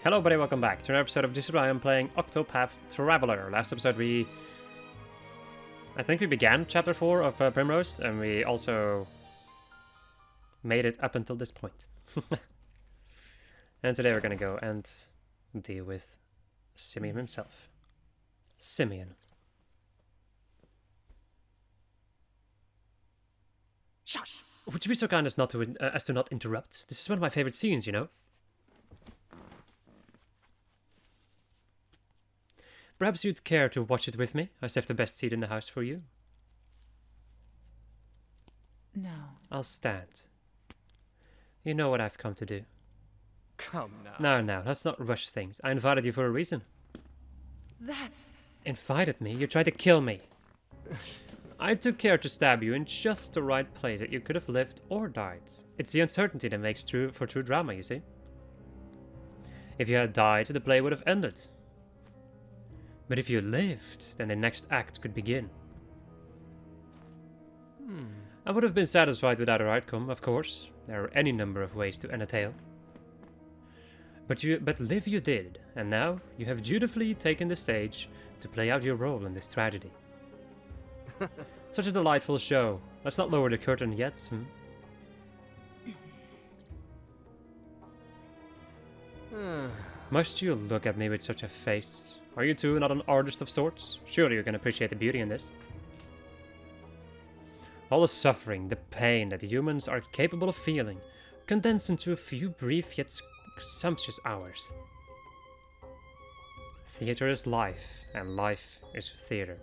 Hello everybody, welcome back to another episode of This Is Why I'm playing Octopath Traveler. Last episode I think we began chapter 4 of Primrose, and we also made it up until this point. And today we're gonna go and deal with Simeon himself. Simeon. Shush! Would you be so kind as not interrupt? This is one of my favorite scenes, you know? Perhaps you'd care to watch it with me? I saved the best seat in the house for you. No. I'll stand. You know what I've come to do. Come now. No, let's not rush things. I invited you for a reason. That's... Invited me? You tried to kill me. I took care to stab you in just the right place that you could have lived or died. It's the uncertainty that makes true drama, you see. If you had died, the play would have ended. But if you lived, then the next act could begin. I would have been satisfied with either outcome, of course. There are any number of ways to end a tale. But live you did, and now you have dutifully taken the stage to play out your role in this tragedy. Such a delightful show. Let's not lower the curtain yet. Must you look at me with such a face? Are you too not an artist of sorts? Surely you can appreciate the beauty in this. All the suffering, the pain that humans are capable of feeling, condensed into a few brief yet sumptuous hours. Theater is life, and life is theater.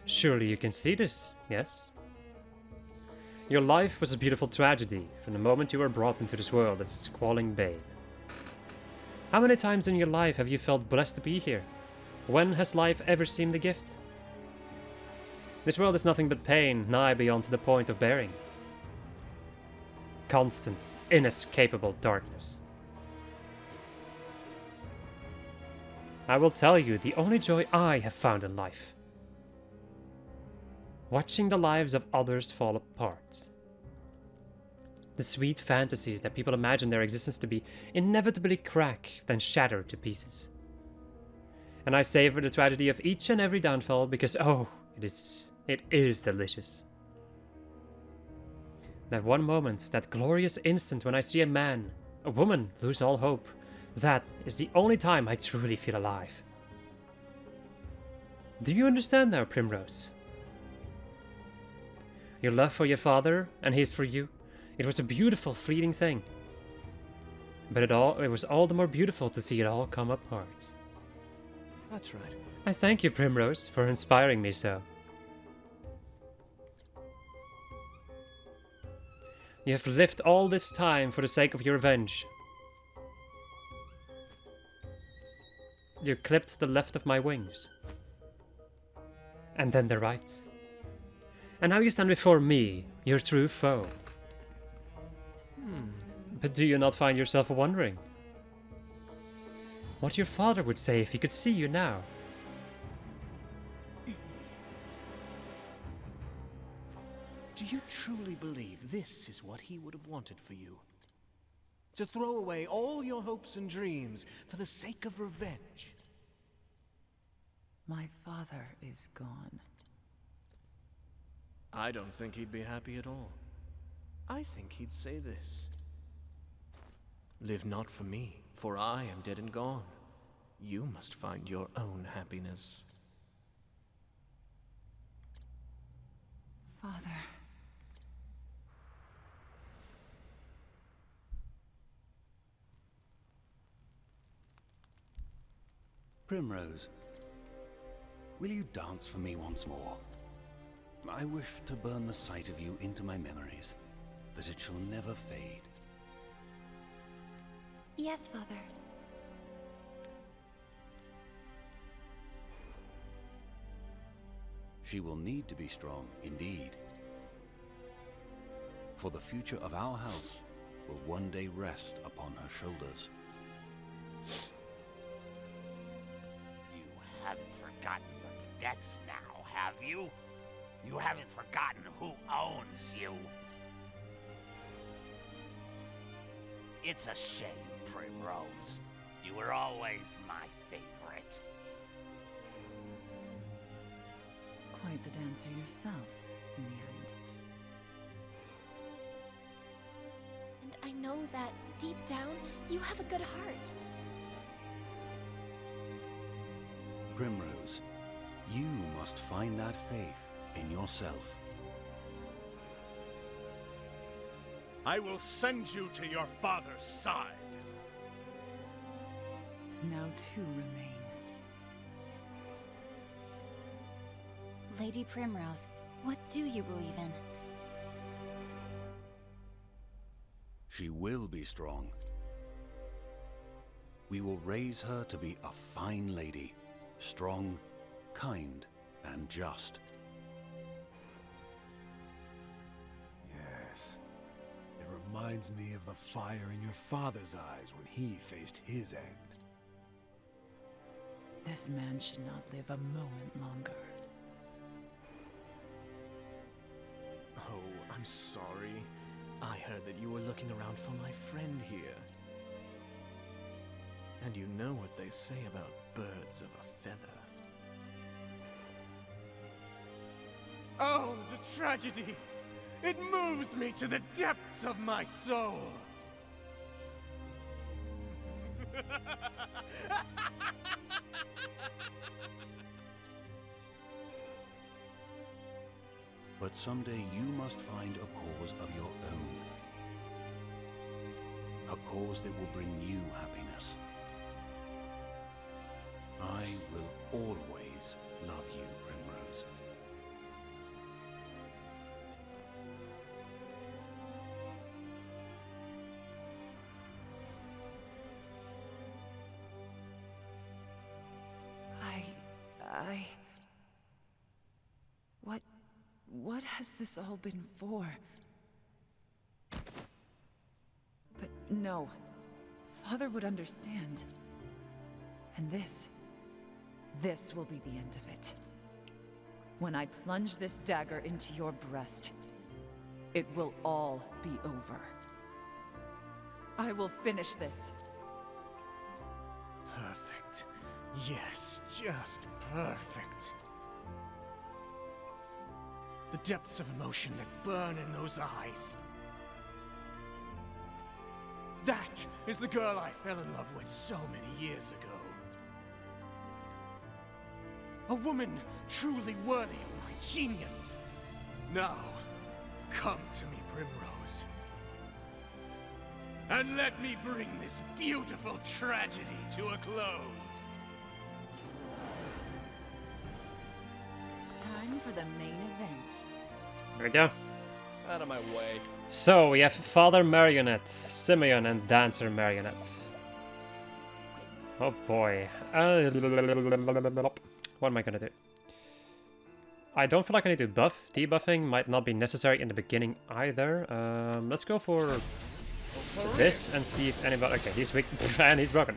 Surely you can see this, yes? Your life was a beautiful tragedy from the moment you were brought into this world as a squalling babe. How many times in your life have you felt blessed to be here? When has life ever seemed a gift? This world is nothing but pain, nigh beyond the point of bearing. Constant, inescapable darkness. I will tell you the only joy I have found in life. Watching the lives of others fall apart. The sweet fantasies that people imagine their existence to be inevitably crack, then shatter to pieces. And I savor the tragedy of each and every downfall because, oh, it is delicious. That one moment, that glorious instant when I see a woman lose all hope, that is the only time I truly feel alive. Do you understand now, Primrose? Your love for your father, and his for you, it was a beautiful, fleeting thing. But it was all the more beautiful to see it all come apart. That's right. I thank you, Primrose, for inspiring me so. You have lived all this time for the sake of your revenge. You clipped the left of my wings. And then the right. And now you stand before me, your true foe. But do you not find yourself wondering what your father would say if he could see you now? Do you truly believe this is what he would have wanted for you? To throw away all your hopes and dreams for the sake of revenge? My father is gone. I don't think he'd be happy at all. I think he'd say this. Live not for me, for I am dead and gone. You must find your own happiness. Father. Primrose, will you dance for me once more? I wish to burn the sight of you into my memories, that it shall never fade. Yes, Father. She will need to be strong, indeed. For the future of our house will one day rest upon her shoulders. You haven't forgotten your debts now, have you? You haven't forgotten who owns you. It's a shame, Primrose. You were always my favorite. Quite the dancer yourself, in the end. And I know that, deep down, you have a good heart. Primrose, you must find that faith in yourself. I will send you to your father's side. Now two remain. Lady Primrose, what do you believe in? She will be strong. We will raise her to be a fine lady, strong, kind, and just. Yes. It reminds me of the fire in your father's eyes when he faced his end. This man should not live a moment longer. Oh, I'm sorry. I heard that you were looking around for my friend here. And you know what they say about birds of a feather. Oh, the tragedy! It moves me to the depths of my soul! But someday you must find a cause of your own. A cause that will bring you happiness. I will always love you, Primrose. What has this all been for? But no. Father would understand. And this will be the end of it. When I plunge this dagger into your breast, it will all be over. I will finish this. Perfect. Yes, just perfect. The depths of emotion that burn in those eyes. That is the girl I fell in love with so many years ago. A woman truly worthy of my genius. Now, come to me, Primrose. And let me bring this beautiful tragedy to a close. Time for the main event. There we go. Out of my way. So we have Father Marionette, Simeon, and Dancer Marionette. Oh boy. What am I gonna do? I don't feel like I need to buff. Debuffing might not be necessary in the beginning either. Let's go for this and see if anybody... Okay, he's weak and he's broken.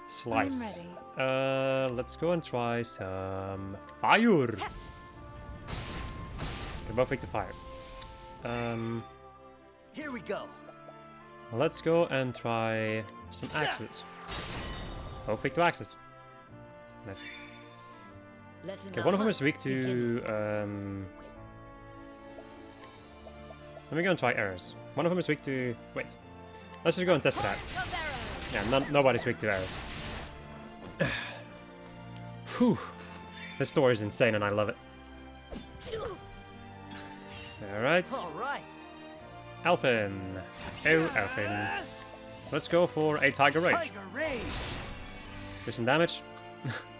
Slice. Let's go and try some fire. They're both weak to fire. Here we go. Let's go and try some axes. Both weak to axes. Nice. Okay, one of them is weak to... Let me go and try arrows. One of them is weak to... Wait. Let's just go and test that. Yeah, nobody's weak to arrows. Whew. This story is insane and I love it. Alright. Elfin. Oh, Elfin. Let's go for a Tiger Rage. Do some damage.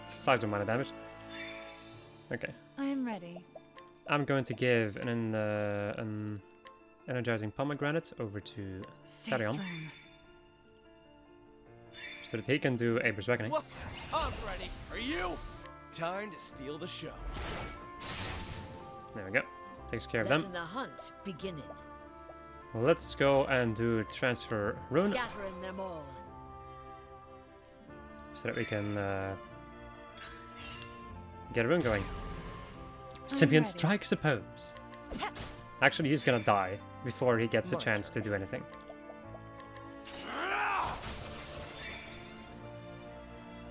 It's a sizable amount of damage. Okay. I am ready. I'm going to give an energizing pomegranate over to Therion, so that he can do a Berserking. I'm ready. Are you? Time to steal the show. There we go. Takes care of them. The hunt beginning. Let's go and do transfer rune, Scattering them all. so that we can Get a rune going. Symbiont strike, suppose. Actually, he's gonna die before he gets a chance to do anything.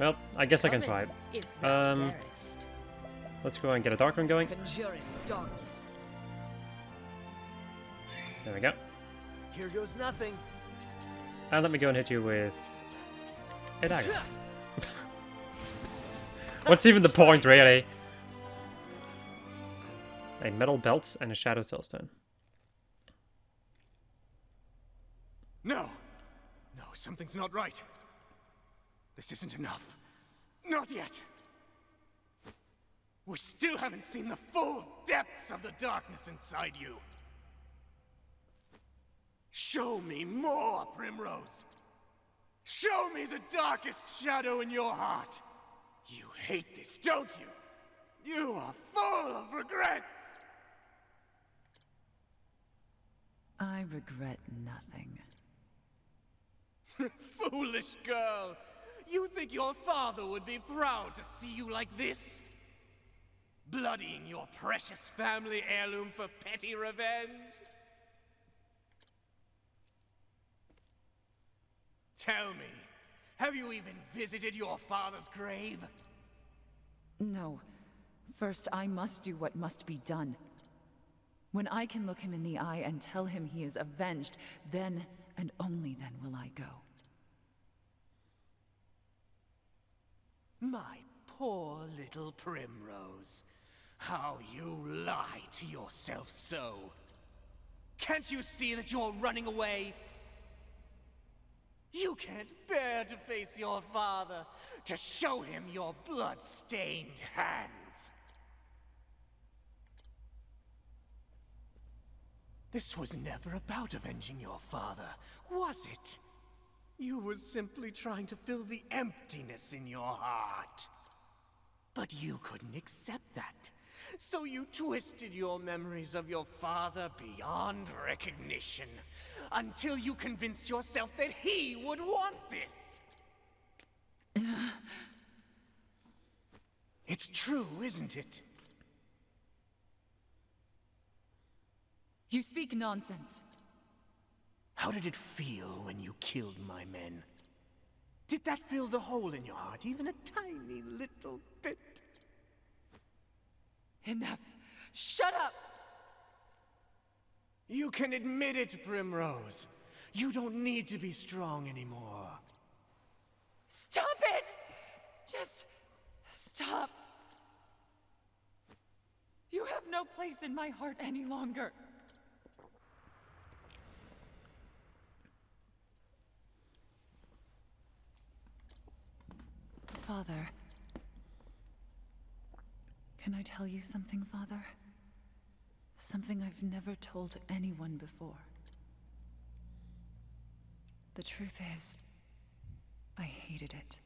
Well, I guess I can try it. Let's go and get a dark rune going. Conjuring darkness. There we go. Here goes nothing. And let me go and hit you with a dagger. What's even the point, really? A metal belt and a shadow soulstone. No! No, something's not right. This isn't enough. Not yet. We still haven't seen the full depths of the darkness inside you. Show me more, Primrose. Show me the darkest shadow in your heart. You hate this, don't you? You are full of regrets. I regret nothing. Foolish girl. You think your father would be proud to see you like this? Bloodying your precious family heirloom for petty revenge? Tell me, have you even visited your father's grave? No. First, I must do what must be done. When I can look him in the eye and tell him he is avenged, then and only then will I go. My poor little Primrose. How you lie to yourself so. Can't you see that you're running away? You can't bear to face your father, to show him your blood-stained hands. This was never about avenging your father, was it? You were simply trying to fill the emptiness in your heart. But you couldn't accept that. So you twisted your memories of your father beyond recognition, until you convinced yourself that he would want this. It's true, isn't it? You speak nonsense. How did it feel when you killed my men? Did that fill the hole in your heart even a tiny little bit? Enough. Shut up! You can admit it, Primrose. You don't need to be strong anymore. Stop it! Just stop. You have no place in my heart any longer. Father. Can I tell you something, Father? Something I've never told anyone before. The truth is, I hated it.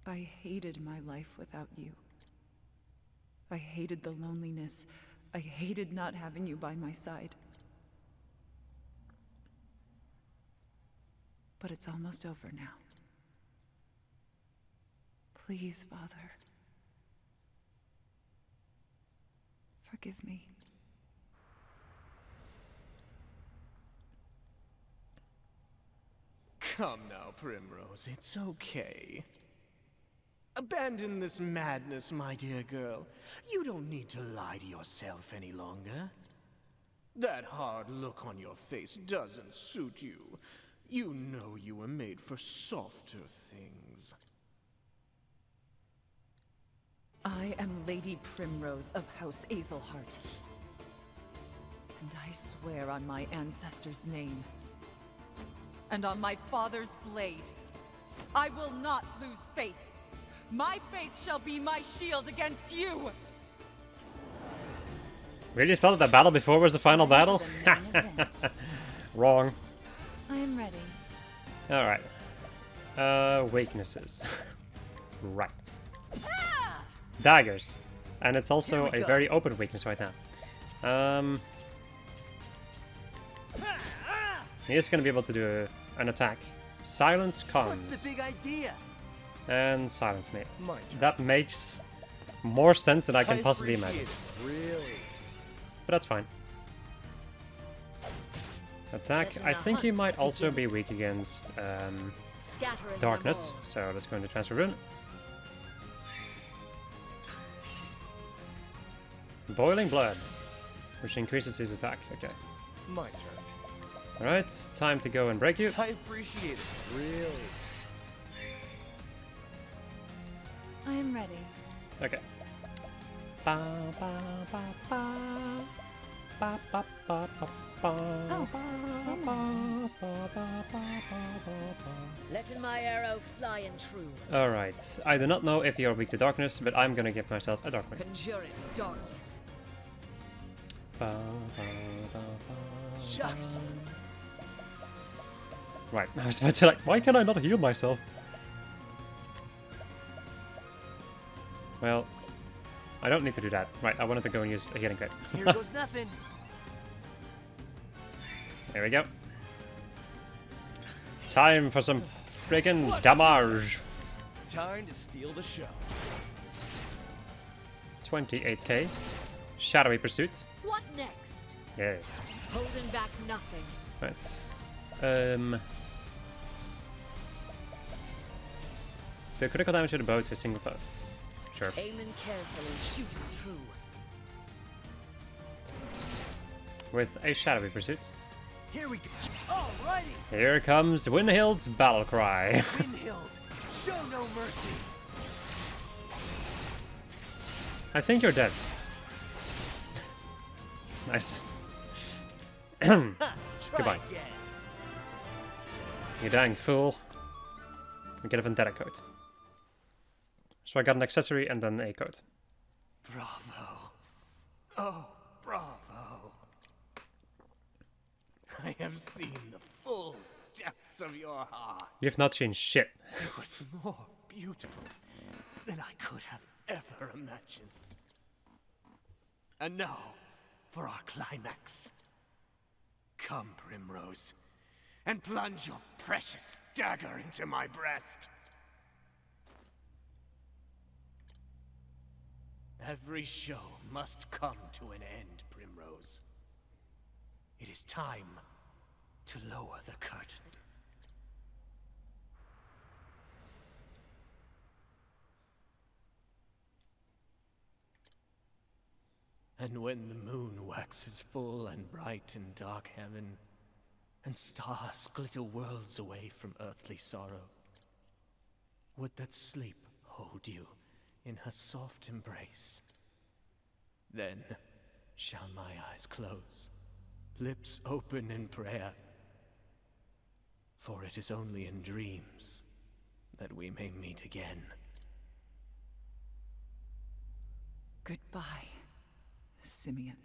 I hated my life without you. I hated the loneliness. I hated not having you by my side. But it's almost over now. Please, Father. Forgive me. Come now, Primrose, it's okay. Abandon this madness, my dear girl. You don't need to lie to yourself any longer. That hard look on your face doesn't suit you. You know you were made for softer things. I am Lady Primrose of House Azelheart. And I swear on my ancestors' name, and on my father's blade, I will not lose faith. My faith shall be my shield against you! Really thought that battle before was the final battle? Wrong. I am ready. Alright. Weaknesses. Right. Daggers. And it's also a very open weakness right now. He is going to be able to do an attack. Silence comes. What's the big idea? And silence me. My turn. That makes more sense than I can possibly appreciate imagine. it, really. But that's fine. Attack. I think you might also be weak against Scattering them darkness. all. So let's go into transfer rune. Boiling blood, which increases his attack. Okay. My turn. Alright, time to go and break you. I appreciate it, really. I am ready. Okay. Ba, ba, ba, ba. Ba, ba, ba, ba, ba. Oh, don't mind. Letting my arrow fly and true. Alright, I do not know if you are weak to darkness, but I'm gonna give myself a dark ring. Conjuring darkness. Ba, ba, ba, ba, Shucks. Right, I was about to like, why can I not heal myself? Well, I don't need to do that. Right, I wanted to go and use a healing crit. Here goes nothing. There we go. Time for some friggin' damage. Time to steal the show. 28k. Shadowy Pursuit. What next? Yes. Holding back nothing. Right. The critical damage to the bow to a single foe. Sure. Aiming carefully, shooting true. With a Shadowy Pursuit. Here we go. Alrighty. Here comes Winhild's battle cry. Winhild, show no mercy. I think you're dead. Nice. Try Goodbye. again. You dang fool. We get a vendetta coat. So I got an accessory and then a coat. Bravo. Oh, bravo. I have seen the full depths of your heart. You've not seen shit. It was more beautiful than I could have ever imagined. And now, for our climax. Come, Primrose, and plunge your precious dagger into my breast. Every show must come to an end, Primrose. It is time to lower the curtain. And when the moon waxes full and bright in dark heaven, and stars glitter worlds away from earthly sorrow, would that sleep hold you in her soft embrace? Then shall my eyes close, lips open in prayer, for it is only in dreams that we may meet again. Goodbye, Simeon.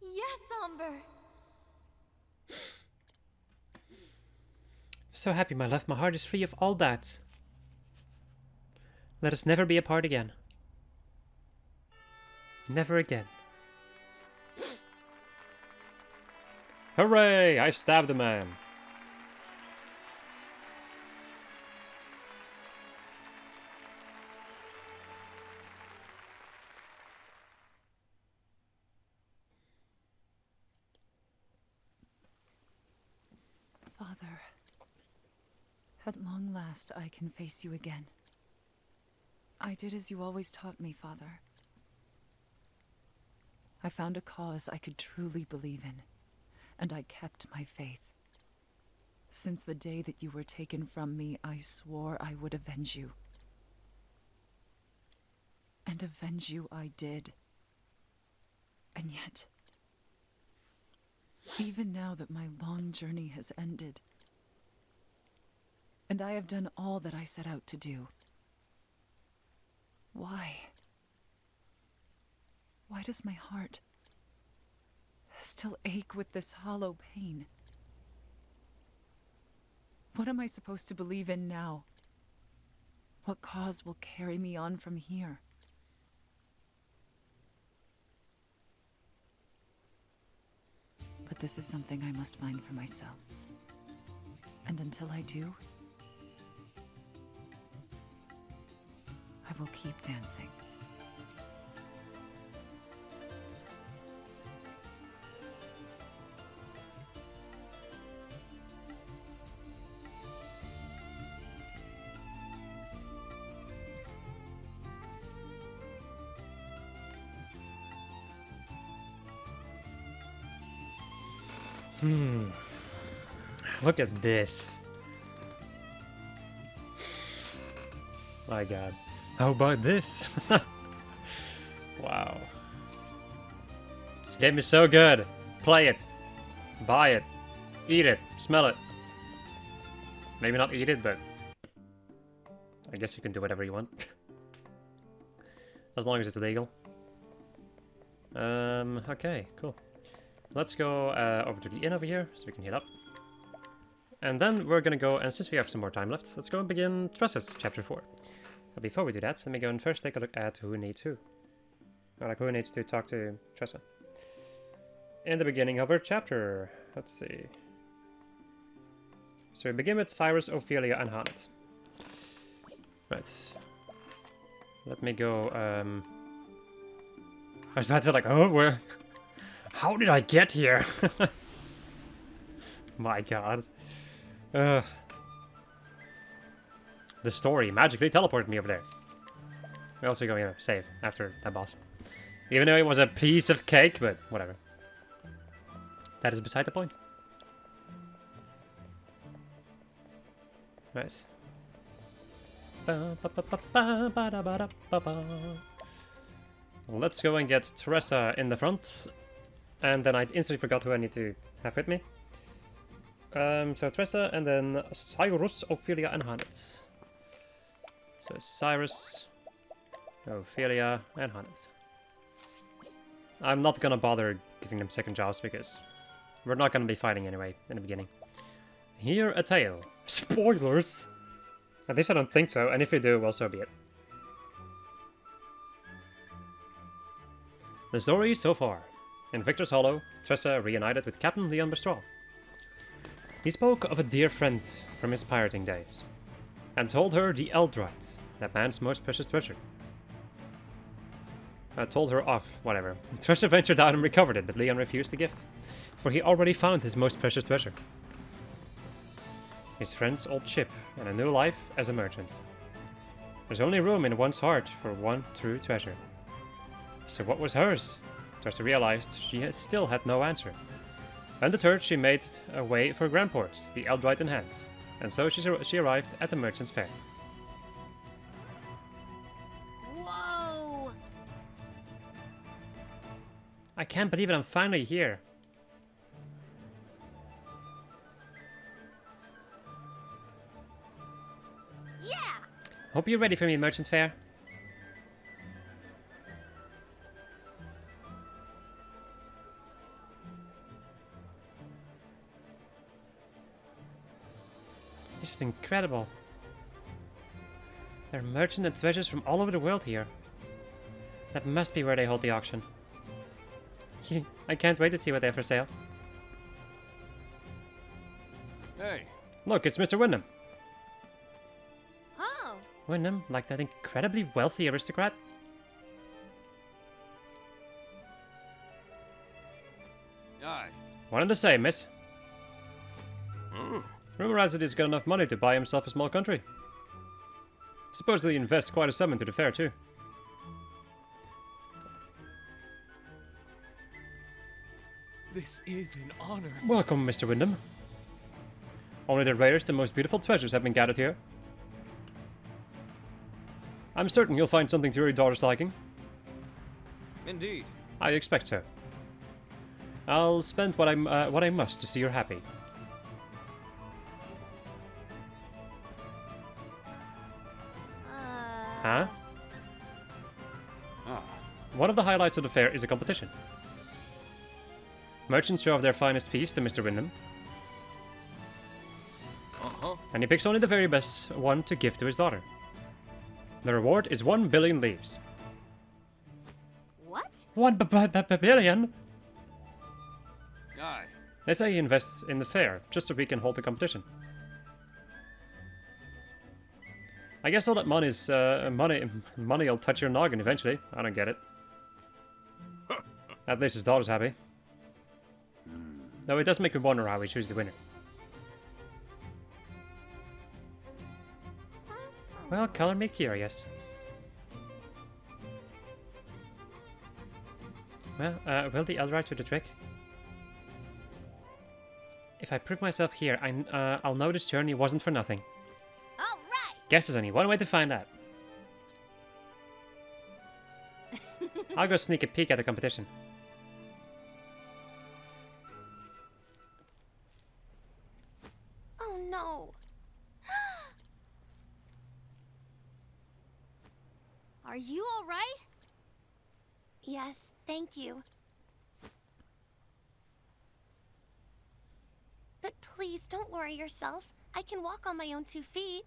Yes, Umber. So happy, my love. My heart is free of all that. Let us never be apart again. Never again. Hooray! I stabbed a man. Father, at long last I can face you again. I did as you always taught me, Father. I found a cause I could truly believe in, and I kept my faith. Since the day that you were taken from me, I swore I would avenge you. And avenge you I did. And yet, even now that my long journey has ended, and I have done all that I set out to do, why? Why does my heart still ache with this hollow pain? What am I supposed to believe in now? What cause will carry me on from here? But this is something I must find for myself. And until I do, I will keep dancing. Look at this. My god. How about this? Wow. This game is so good. Play it. Buy it. Eat it. Smell it. Maybe not eat it, but I guess you can do whatever you want. As long as it's legal. Okay, cool. Let's go over to the inn over here, so we can heal up. And then we're gonna go, and since we have some more time left, let's go and begin Tressa's chapter 4. But before we do that, let me go and first take a look at who needs who. Or like who needs to talk to Tressa. In the beginning of her chapter, let's see. So we begin with Cyrus, Ophelia, and Hanet. Right. Let me go, I was about to like, oh, where? How did I get here? My god. The story magically teleported me over there. We're also going to save after that boss. Even though it was a piece of cake, but whatever. That is beside the point. Right. Let's go and get Teresa in the front. And then I instantly forgot who I need to have with me. So Teresa, and then Cyrus, Ophelia, and Hanet. So Cyrus, Ophelia, and Hanet. I'm not gonna bother giving them second jobs because we're not gonna be fighting anyway in the beginning. Hear a tale. Spoilers! At least I don't think so, and if we do, well, so be it. The story so far. In Victor's Hollow, Tressa reunited with Captain Leon Bestral. He spoke of a dear friend from his pirating days, and told her the Eldrite, that man's most precious treasure. Told her off, whatever. Tressa ventured out and recovered it, but Leon refused the gift, for he already found his most precious treasure. His friend's old ship, and a new life as a merchant. There's only room in one's heart for one true treasure. So what was hers? Tressa realized she still had no answer. Undeterred, she made a way for Grampors, the Eldrite in hand, and so she arrived at the Merchant's Fair. Whoa! I can't believe it, I'm finally here. Yeah! Hope you're ready for me, Merchant's Fair. This is incredible. There are merchants and treasures from all over the world here. That must be where they hold the auction. I can't wait to see what they have for sale. Hey. Look, it's Mr. Wyndham. Oh! Wyndham, like that incredibly wealthy aristocrat? Aye. Wanted to say, miss. Mm. Rumor has it he's got enough money to buy himself a small country. Supposedly he invests quite a sum into the fair, too. This is an honor. Welcome, Mr. Wyndham. Only the rarest and most beautiful treasures have been gathered here. I'm certain you'll find something to your daughter's liking. Indeed. I expect so. I'll spend what I must to see her happy. Huh? Ah. One of the highlights of the fair is a competition. Merchants show off their finest piece to Mr. Wyndham, and he picks only the very best one to give to his daughter. The reward is 1 billion leaves. What? 1 billion? Aye. They say he invests in the fair, just so we can hold the competition. I guess all that money's money'll touch your noggin eventually. I don't get it. At least his daughter's happy. Though it does make me wonder how we choose the winner. Well, color me curious. Well, will the Eldrite do the trick? If I prove myself here, I'll know this journey wasn't for nothing. All right. Guess there's only one way to find out. I'll go sneak a peek at the competition. Oh no. Are you all right? Yes, thank you. But please don't worry yourself. I can walk on my own 2 feet.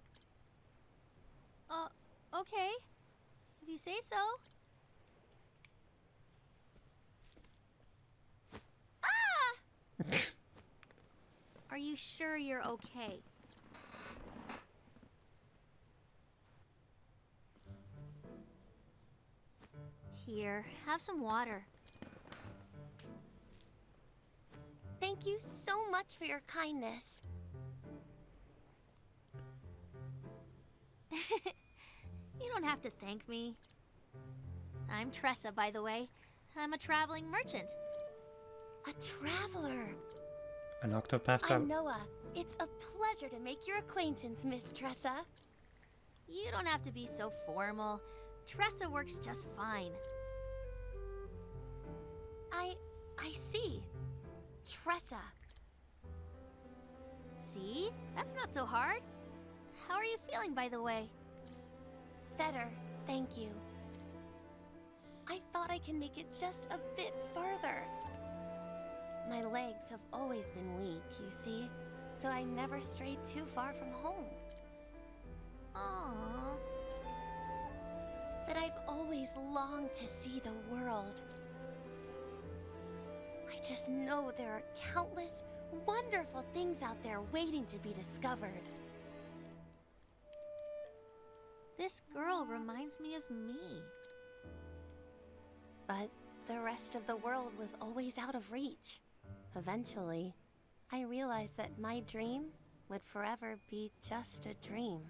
Okay. If you say so. Ah! Are you sure you're okay? Here, have some water. Thank you so much for your kindness. You don't have to thank me. I'm Tressa, by the way. I'm a traveling merchant. A traveler. An Octopath I'm Traveler. Noah. It's a pleasure to make your acquaintance, Miss Tressa. You don't have to be so formal. Tressa works just fine. I see. Tressa. See? That's not so hard. How are you feeling, by the way? Better, thank you. I thought I can make it just a bit further. My legs have always been weak, you see, so I never strayed too far from home. Aww. But I've always longed to see the world. I just know there are countless, wonderful things out there waiting to be discovered. This girl reminds me of me. But the rest of the world was always out of reach. Eventually, I realized that my dream would forever be just a dream.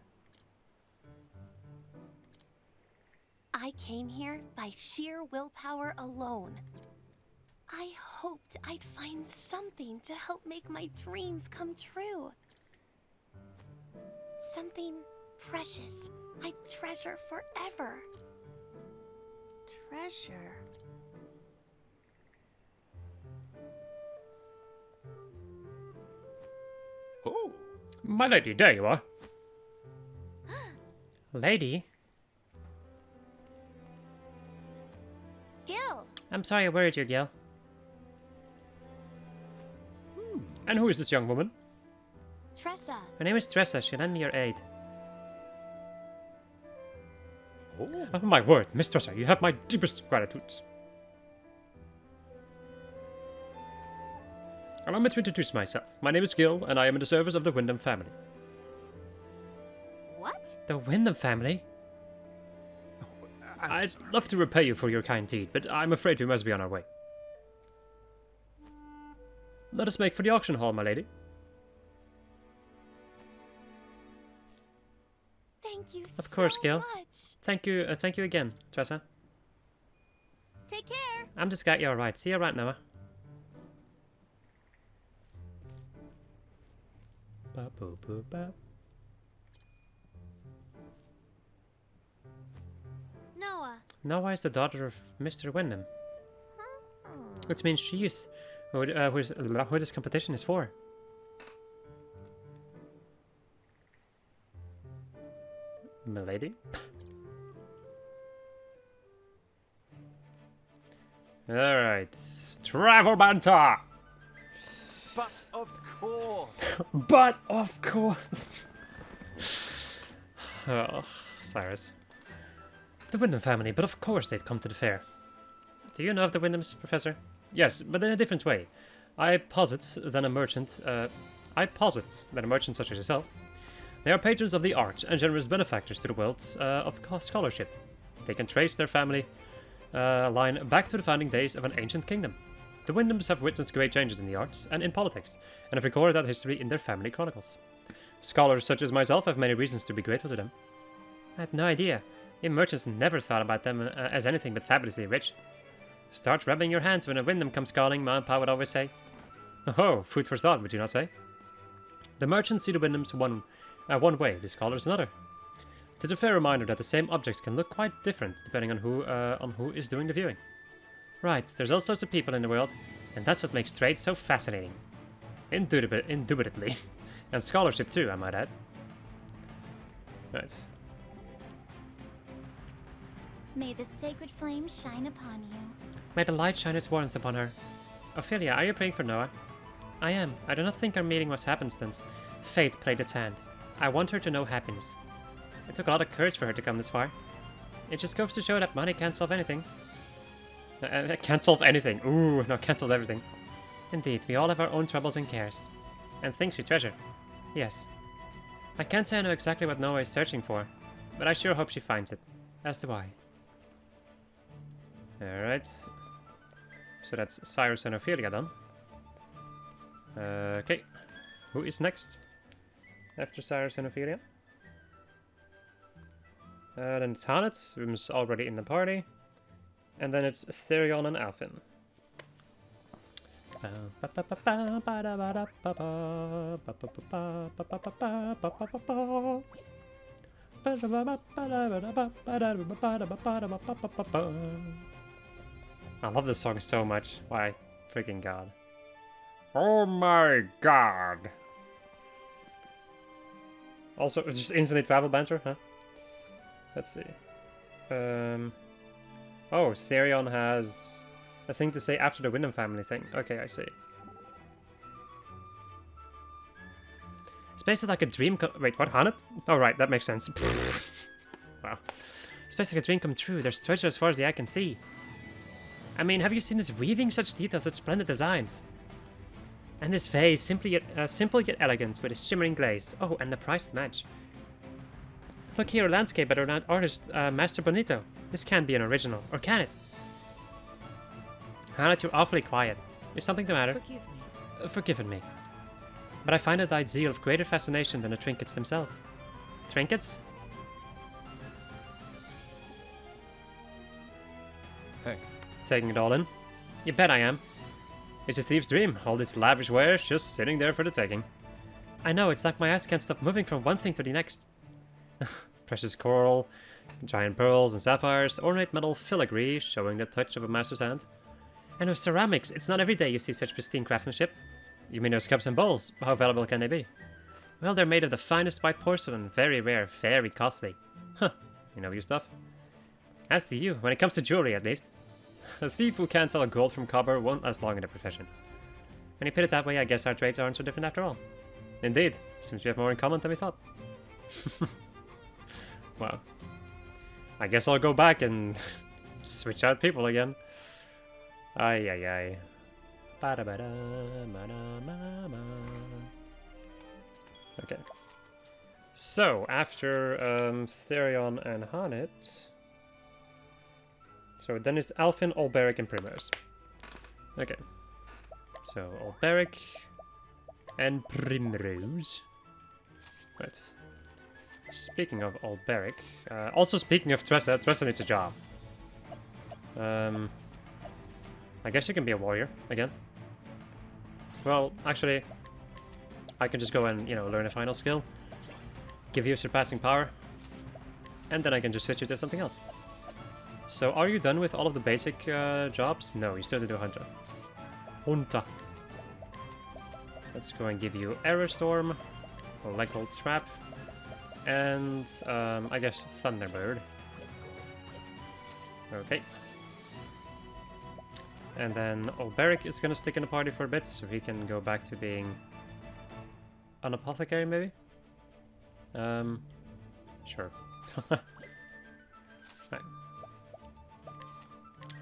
I came here by sheer willpower alone. I hoped I'd find something to help make my dreams come true. Something precious I'd treasure forever. Treasure. Oh, my lady, there you are. Lady? Gil! I'm sorry I worried you, Gil. And who is this young woman? Tressa. Her name is Tressa. She lent me your aid. Oh my word, Miss Tressa, you have my deepest gratitude. Allow me to introduce myself. My name is Gil, and I am in the service of the Wyndham family. What? The Wyndham family? I'd love to repay you for your kind deed, but I'm afraid we must be on our way. Let us make for the auction hall, my lady. Thank you Of course, so Gil. much. Thank you again, Tressa. Take care. I'm just got you alright. See you around, Noah. Ba boo boo ba. Noah. Noah is the daughter of Mr. Wyndham. Which means she is who this competition is for. Milady? Alright. Travel banter! But of course! But of course! Oh, Cyrus. The Wyndham family, but of course they'd come to the fair. Do you know of the Wyndhams, Professor? Yes, but in a different way. I posit that a merchant such as yourself, they are patrons of the arts and generous benefactors to the world of scholarship. They can trace their family line back to the founding days of an ancient kingdom. The Wyndhams have witnessed great changes in the arts and in politics, and have recorded that history in their family chronicles. Scholars such as myself have many reasons to be grateful to them. I had no idea. We merchants never thought about them as anything but fabulously rich. Start rubbing your hands when a Wyndham comes calling, my pa would always say. Oh, food for thought, would you not say? The merchants see the Wyndhams one way, the scholars another. It is a fair reminder that the same objects can look quite different depending on who is doing the viewing. Right, there's all sorts of people in the world, and that's what makes trade so fascinating. Indubitably. And scholarship too, I might add. Right. May the sacred flame shine upon you. May the light shine its warmth upon her. Ophelia, are you praying for Noah? I am. I do not think our meeting was happenstance. Fate played its hand. I want her to know happiness. It took a lot of courage for her to come this far. It just goes to show that money can't solve anything. Can't solve anything. Ooh, no, can't solve everything. Indeed, we all have our own troubles and cares. And things we treasure. Yes. I can't say I know exactly what Noah is searching for, but I sure hope she finds it. As do I. Alright. So that's Cyrus and Ophelia done. Okay. Who is next? After Cyrus and Ophelia? Then it's Hanet, who's already in the party. And then it's Therion and Alfin. I love this song so much. Why? Freaking god. Oh my god. Also, just instantly travel banter, huh? Let's see. Oh, Therion has a thing to say after the Wyndham family thing. Okay, I see. It's basically like a dream wait, what? Hanet? Oh, right, that makes sense. Wow. It's basically like a dream come true. There's treasure as far as the eye can see. I mean, have you seen this weaving? Such details, such splendid designs. And this vase, simple yet elegant, with a shimmering glaze. Oh, and the price match. Look here, a landscape by the renowned artist, Master Bonito. This can't be an original, or can it? Hanet, you're awfully quiet. Is something the matter? Forgive me. Forgiven me. But I find thy zeal of greater fascination than the trinkets themselves. Trinkets? Hey. Taking it all in? You bet I am. It's a thief's dream, all this lavish wares just sitting there for the taking. I know, it's like my eyes can't stop moving from one thing to the next. Precious coral, giant pearls and sapphires, ornate metal filigree, showing the touch of a master's hand. And with ceramics, it's not every day you see such pristine craftsmanship. You mean those cups and bowls? How valuable can they be? Well, they're made of the finest white porcelain, very rare, very costly. Huh, you know your stuff. As to you, when it comes to jewelry at least. A thief who can't tell gold from copper won't last long in the profession. When you put it that way, I guess our trades aren't so different after all. Indeed, seems we have more in common than we thought. Wow. I guess I'll go back and switch out people again. Ay ay ay. Okay. So, after Therion and Hanet... So then it's Alfin, Olberic, and Primrose. Okay. So, Olberic and Primrose. Right. Speaking of Olberic, also speaking of Tressa, Tressa needs a job. I guess you can be a warrior again. Well, actually, I can just go and, you know, learn a final skill, give you surpassing power, and then I can just switch you to something else. So, are you done with all of the basic jobs? No, you still have to do Hunter. Hunter. Let's go and give you Error Storm, Electrical Trap, and I guess Thunderbird. Okay. And then Olberic is gonna stick in the party for a bit, so he can go back to being an apothecary, maybe? Sure. Right.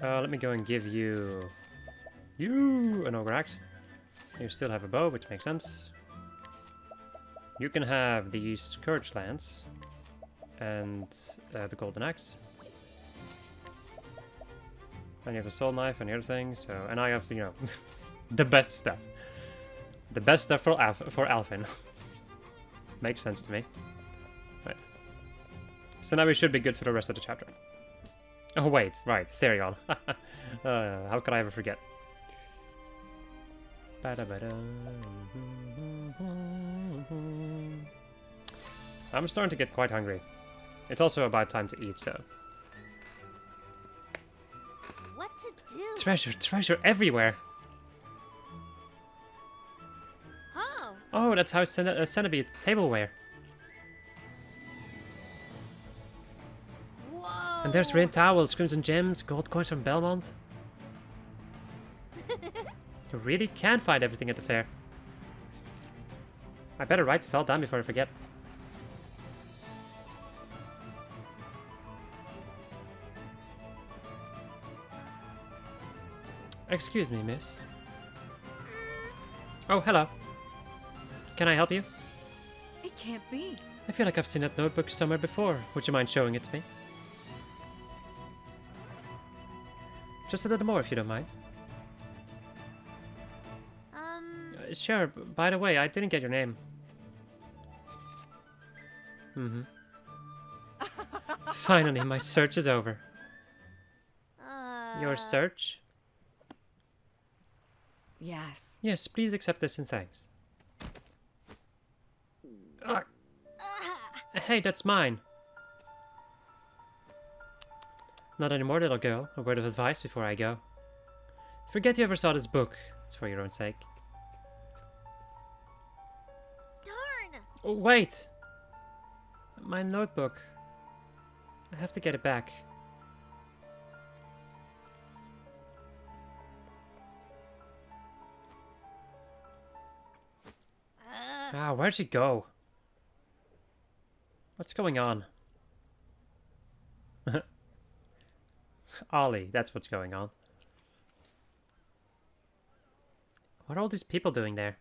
Let me go and give you an Ogre Axe. You still have a bow, which makes sense. You can have the Scourge Lance and the Golden Axe. And you have a Soul Knife and the other thing, so... And I have, you know, the best stuff. The best stuff for Alphen. Makes sense to me. Right. So now we should be good for the rest of the chapter. Oh wait, right, Stereon. How could I ever forget? I'm starting to get quite hungry. It's also about time to eat, so... What to do? Treasure everywhere! Oh, Oh, that's how Cenobite tableware. whoa! And there's rain towels, crimson gems, gold coins from Belmont. You really can find everything at the fair. I better write this all down before I forget. Excuse me, miss. Oh, hello. Can I help you? It can't be. I feel like I've seen that notebook somewhere before. Would you mind showing it to me? Just a little more, if you don't mind. Sure. By the way, I didn't get your name. Finally, my search is over. Your search? Yes. Yes, please accept this and thanks. Hey, that's mine. Not anymore, little girl. A word of advice before I go. Forget you ever saw this book. It's for your own sake. Darn! Oh, wait! My notebook. I have to get it back. Where'd she go? What's going on? Ollie, that's what's going on. What are all these people doing there?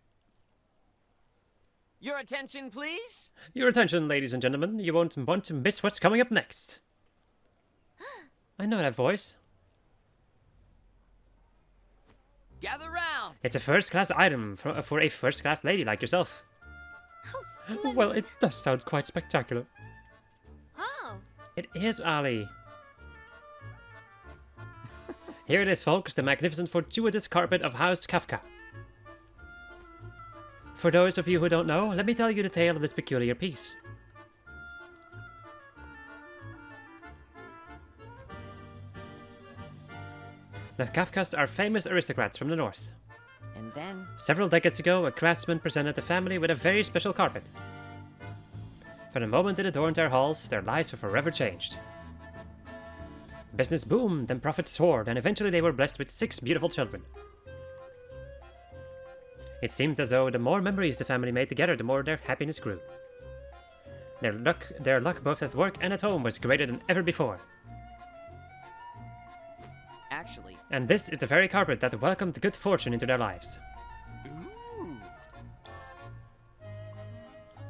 Your attention, please. Your attention, ladies and gentlemen. You won't want to miss what's coming up next. I know that voice. Gather round. It's a first-class item for a first-class lady like yourself. How splendid! Well, it does sound quite spectacular. Oh, It is, Ali. Here it is, folks, the magnificent fortuitous carpet of House Kafka. For those of you who don't know, let me tell you the tale of this peculiar piece. The Kafkas are famous aristocrats from the north. And then Several decades ago, a craftsman presented the family with a very special carpet. From the moment it adorned their halls, their lives were forever changed. Business boomed, and profits soared, and eventually they were blessed with 6 beautiful children. It seemed as though the more memories the family made together, the more their happiness grew. Their luck both at work and at home was greater than ever before. actually. And this is the very carpet that welcomed good fortune into their lives. Ooh.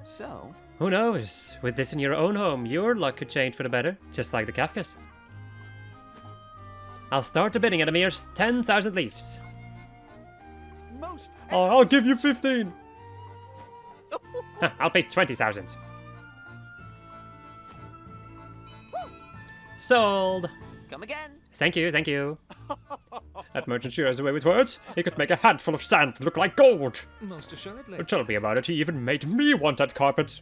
So, Who knows? With this in your own home, your luck could change for the better, just like the Kafkas. I'll start the bidding at a mere 10,000 leaves. most I'll give you 15. I'll pay 20,000. Sold. come again. Thank you, thank you. That merchant sure has a way with words. He could make a handful of sand look like gold. Most assuredly. Tell me about it. He even made me want that carpet.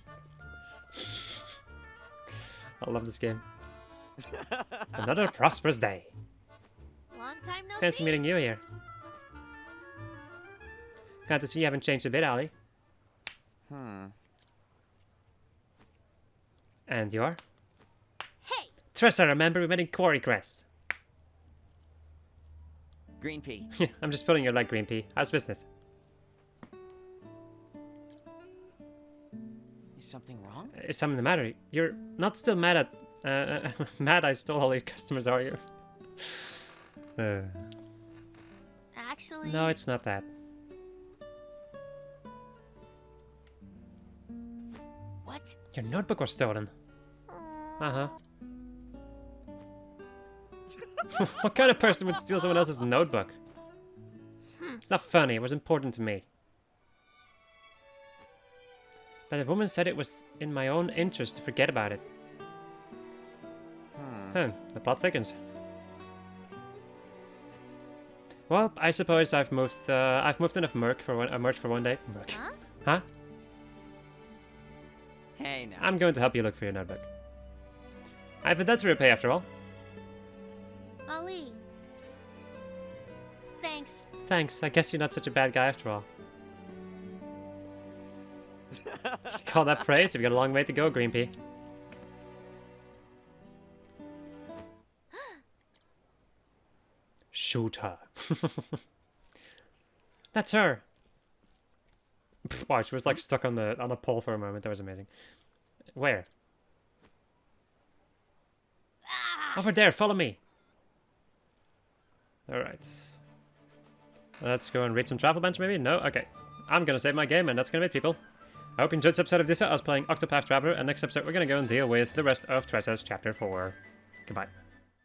I love this game. Another prosperous day. long time no Fancy see. meeting you here. Glad to see you haven't changed a bit, Ali. And you are? Hey, Tressa, remember we met in Quarry Crest. Green pea. I'm just pulling your leg, Green Pea. How's business? Is something wrong? Is something the matter? You're not still mad at... mad I stole all your customers, are you? actually, No, it's not that. What? Your notebook was stolen. Uh-huh. What kind of person would steal someone else's notebook? It's not funny, it was important to me. But the woman said it was in my own interest to forget about it. The plot thickens. Well, I suppose I've moved enough merch for one day. Merch. Huh? Hey, now. I'm going to help you look for your notebook. I have a debt to repay after all. Ali. Thanks. Thanks, I guess you're not such a bad guy after all. Call that praise? You've got a long way to go, Green Pea. Shoot her. That's her. Wow, she was like stuck on a pole for a moment. That was amazing. Where? Over there, follow me. Alright. Let's go and read some travel bench maybe? No? Okay. I'm gonna save my game and that's gonna be it, people. I hope you enjoyed this episode of this. I was playing Octopath Traveler, and next episode we're gonna go and deal with the rest of Tressa's Chapter 4. Goodbye.